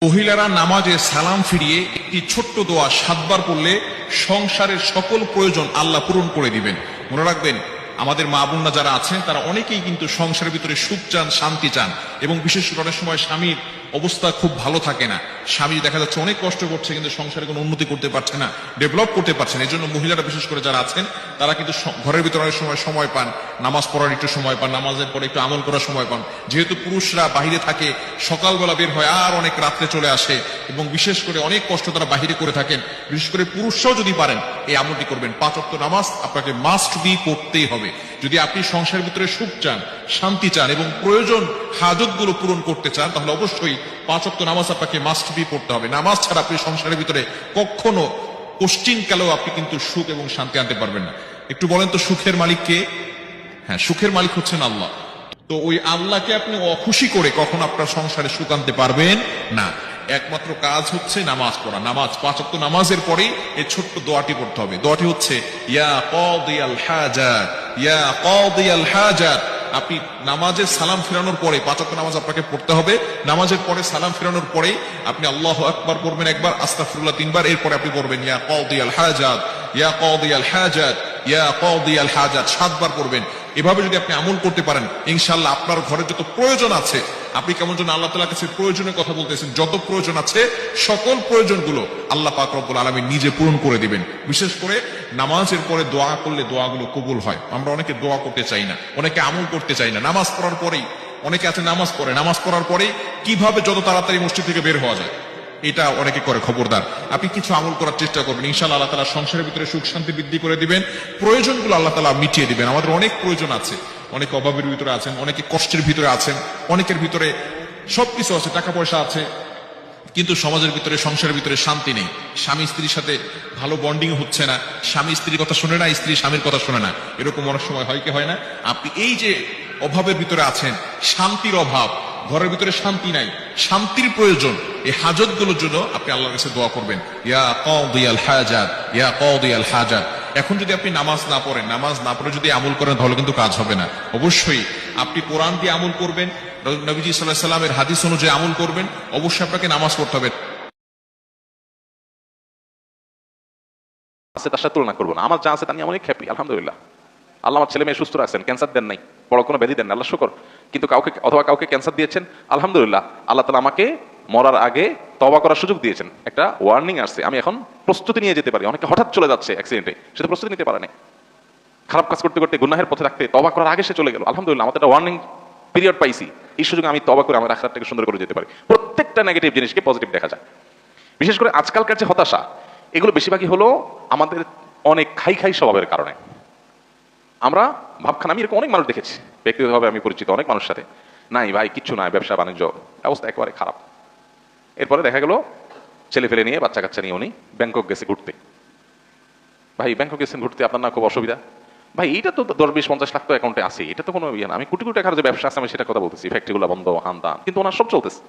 মহিলারা নামাজে সালাম ফিরিয়ে একটি ছোট্ট দোয়া 7 বার পড়লে সংসারের সকল প্রয়োজন আল্লাহ পূরণ করে দিবেন। মনে রাখবেন, আমাদের মা বোনরা যারা আছেন তারা অনেকেই কিন্তু সংসারের ভিতরে সুখ চান, শান্তি চান, এবং বিশেষ করে অনেক সময় স্বামীর অবস্থা খুব ভালো থাকে না। স্বামী দেখা যাচ্ছে অনেক কষ্ট করছে, কিন্তু সংসারে কোনো উন্নতি করতে পারছে না, ডেভেলপ করতে পারছে না। এই জন্য মহিলারা বিশেষ করে যারা আছেন তারা কিন্তু ঘরের ভিতরে অনেক সময় পান, নামাজ পড়ার একটু সময় পান, নামাজের পরে একটু আমল করার সময় পান। যেহেতু পুরুষরা বাহিরে থাকে, সকালবেলা বের হয় আর অনেক রাত্রে চলে আসে, এবং বিশেষ করে অনেক কষ্ট তারা বাহিরে করে থাকেন। বিশেষ করে পুরুষরাও যদি পারেন এই আমলটি করবেন। 5 ওয়াক্ত নামাজ আপনাকে মাস্ট বি পড়তেই হবে। যদি আপনি সংসারের ভিতরে সুখ চান, শান্তি চান এবং প্রয়োজন হাজতগুলো পূরণ করতে চান, তাহলে অবশ্যই 5 ওয়াক্ত নামাজ আপনাকে মাস্ট বি পড়তে হবে। নামাজ ছাড়া আপনি সংসারের ভিতরে কখনো কোশ্চিনকালেও আপনি কিন্তু সুখ এবং শান্তি আনতে পারবেন না। একটু বলেন তো, সুখের মালিক কে? হ্যাঁ, সুখের মালিক হচ্ছেন আল্লাহ। তো ওই আল্লাহকে আপনি অখুশি করে কখনো আপনার সংসারে সুখ আনতে পারবেন না। একমাত্র কাজ হচ্ছে নামাজ পড়া। নামাজ 5 ওয়াক্ত নামাজের পরেই এই ছোট্ট দোয়াটি পড়তে হবে। দোয়াটি হচ্ছে ইয়া কাদিয়াল হাজাত, ইয়া কাদিয়াল হাজাত। আপনি নামাজের সালাম ফেরানোর পরে 5 ওয়াক্ত নামাজ আপনাকে পড়তে হবে। নামাজের পরে সালাম ফেরানোর পরে আপনি আল্লাহু আকবার পড়বেন একবার, আস্তাগফিরুল্লাহ 3 বার, এরপরে আপনি পড়বেন ইয়া কাদিয়াল হাজাত, ইয়া কাদিয়াল হাজাত, ইয়া কাদিয়াল হাজাত 7 বার পড়বেন। এভাবে যদি আপনি আমল করতে পারেন, ইনশাআল্লাহ আপনার ঘরে যত প্রয়োজন আছে, আপনি কেমন যেন আল্লাহ তাআলার কাছে প্রয়োজনের কথা বলতেছেন, যত প্রয়োজন আছে সকল প্রয়োজনগুলো আল্লাহ পাক রব্বুল আলামিন নিজে পূরণ করে দিবেন। বিশেষ করে নামাজের পরে দোয়া করলে দোয়াগুলো কবুল হয়। আমরা অনেকে দোয়া করতে চাই না, অনেকে আমল করতে চাই না। নামাজ পড়ার পরেই অনেকে আছে নামাজ পড়ে, নামাজ পড়ার পরেই কিভাবে যত তাড়াতাড়ি মসজিদ থেকে বের হওয়া যায় এটা অনেকে করে। খবরদার, আপনি কিছু আমল করার চেষ্টা করবেন। ইনশাআল্লাহ আল্লাহ তাআলা সংসারের ভিতরে সুখ শান্তি বৃদ্ধি করে দিবেন, প্রয়োজনগুলো আল্লাহ তাআলা মিটিয়ে দিবেন। আমাদের অনেক প্রয়োজন আছে, অনেকে অভাবের ভিতরে আছেন, অনেকে কষ্টের ভিতরে আছেন, অনেকের ভিতরে সবকিছু আছে, টাকা পয়সা আছে, কিন্তু সমাজের ভিতরে, সংসারের ভিতরে শান্তি নেই। স্বামী স্ত্রীর সাথে ভালো বন্ডিং হচ্ছে না, স্বামী স্ত্রীর কথা শোনে না, স্ত্রী স্বামীর কথা শোনে না। এরকম অনেক সময় হয় কি হয় না? আপনি এই যে অভাবের ভিতরে আছেন, শান্তির অভাব, ঘরের ভিতরে শান্তি নাই, শান্তির প্রয়োজন, এই হাজতগুলোর জন্য আপনি আল্লাহর কাছে দোয়া করবেন, ইয়া কাদিয়াল হাজাত, ইয়া কাদিয়াল হাজাত। এখন যদি আপনি নামাজ না পড়েন, নামাজ না পড়ে যদি আমল করেন, তাহলে কিন্তু কাজ হবে না। অবশ্যই আপনি কোরআন দিয়ে আমল করবেন, নবীজি সাল্লাল্লাহু আলাইহি সাল্লামের হাদিস অনুযায়ী আমল করবেন। অবশ্যই আপনাকে নামাজ পড়তে হবে। তার সাথে তুলনা করবো না। আমার যা আছে তা নিয়ে অনেক হ্যাপি, আলহামদুলিল্লাহ। আল্লাহ আমার ছেলে মেয়ে সুস্থ রাখছেন, ক্যান্সার দেন নাই, বড় কোনো ব্যাধি দেন না, আল্লাহ শুকর। কিন্তু কাউকে ক্যান্সার দিয়েছেন, আলহামদুলিল্লাহ। আল্লাহ তাআলা আমাকে মরার আগে তওবা করার সুযোগ দিয়েছেন। একটা ওয়ার্নিং আসছে, আমি এখন প্রস্তুতি নিয়ে যেতে পারি। অনেকে হঠাৎ চলে যাচ্ছে অ্যাক্সিডেন্টে, সেটা প্রস্তুতি নিতে পারে না। খারাপ কাজ করতে করতে গুনাহের পথে রাখতে তওবা করার আগে সে চলে গেল, আলহামদুলিল্লাহ। আমাদের একটা ওয়ার্নিং পিরিয়ড পাইছি, এই সুযোগে আমি তওবা করে আমার আখিরাতটাকে সুন্দর করে যেতে পারি। প্রত্যেকটা নেগেটিভ জিনিসকে পজিটিভ দেখা যায়। বিশেষ করে আজকালকার যে হতাশা, এগুলো বেশিরভাগই হলো আমাদের অনেক খাই স্বভাবের কারণে। আমরা ভাবখান, আমি এরকম অনেক মানুষ দেখেছি, ব্যক্তিগতভাবে আমি পরিচিত অনেক মানুষের সাথে, নাই ভাই কিচ্ছু নাই, ব্যবসা বাণিজ্য অবস্থা একেবারে খারাপ। এরপরে দেখা গেল ছেলে ফেলে নিয়ে, বাচ্চা কাচ্চা নিয়ে উনি ব্যাংকক গেছে ঘুরতে। ভাই ব্যাংকক গেছেন ঘুরতে, আপনার না খুব অসুবিধা? ভাই এইটা তো 10-20-50 লাখ তো অ্যাকাউন্টে আছে, এটা তো কোনো ইয়ে না। আমি কোটি কোটি টাকার যে ব্যবসা আছে আমি সেটা কথা বলতেছি, ফ্যাক্টরিগুলো বন্ধ, হান দান, কিন্তু ওনার সব চলতেছে।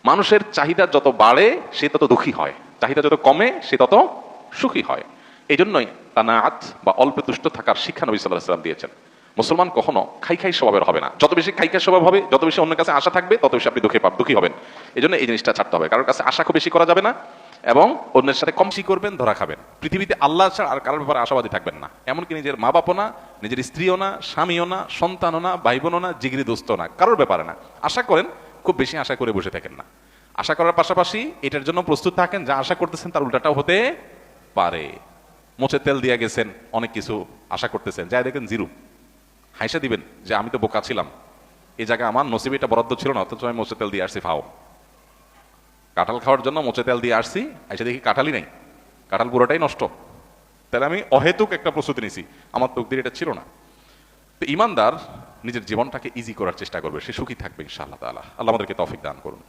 মানুষের চাহিদা যত বাড়ে সে তত দুঃখী হয়, চাহিদা যত কমে সে তত সুখী হয়। এই জন্যই কানাআত বা অল্পে তুষ্ট থাকার শিক্ষা নবী সাল্লাল্লাহু আলাইহি ওয়াসাল্লাম দিয়েছেন। মুসলমান কখনো খাই স্বভাবের হবে না। যত বেশি খাই স্বভাব হবে, যত বেশি অন্যের কাছে আশা থাকবে, তত বেশি আপনি দুঃখী হবেন। এই জন্য এই জিনিসটা ছাড়তে হবে। কারোর কাছে আশা খুব বেশি করা যাবে না, এবং অন্যের সাথে কম করবেন, ধরা খাবেন। পৃথিবীতে আল্লাহ ছাড়া আর কারোর ব্যাপারে আশাবাদী থাকবেন না। এমনকি নিজের মা বাপও না, নিজের স্ত্রীও না, স্বামীও না, সন্তানও না, ভাই বোনও না, জিগরি দোস্তও না, কারোর ব্যাপারে না। আশা করেন, খুব বেশি আশা করে বসে থাকেন না। আশা করার পাশাপাশি এটার জন্য প্রস্তুত থাকেন, যা আশা করতেছেন তার উল্টাটাও হতে পারে। মোচে তেল দিয়ে গেছেন, অনেক কিছু আশা করতেছেন, যাই দেখেন জিরো। হাইসা দিবেন যে আমি তো বোকা ছিলাম, এই জায়গায় আমার নসিবে এটা বরাদ্দ ছিল না, অথচ আমি মোচে তেল দিয়ে আসছি। ফাও কাঁঠাল খাওয়ার জন্য মোচে তেল দিয়ে আসছি, হাইসা দেখি কাঁঠালই নাই, কাঁঠাল পুরোটাই নষ্ট। তাহলে আমি অহেতুক একটা প্রস্তুতি নিছি, আমার তকদির এটা ছিল না। তো ইমানদার নিজের জীবনটাকে ইজি করার চেষ্টা করবে, সে সুখী থাকবে ইনশাআল্লাহ তাআলা। আল্লাহ আমাদেরকে তৌফিক দান করুন।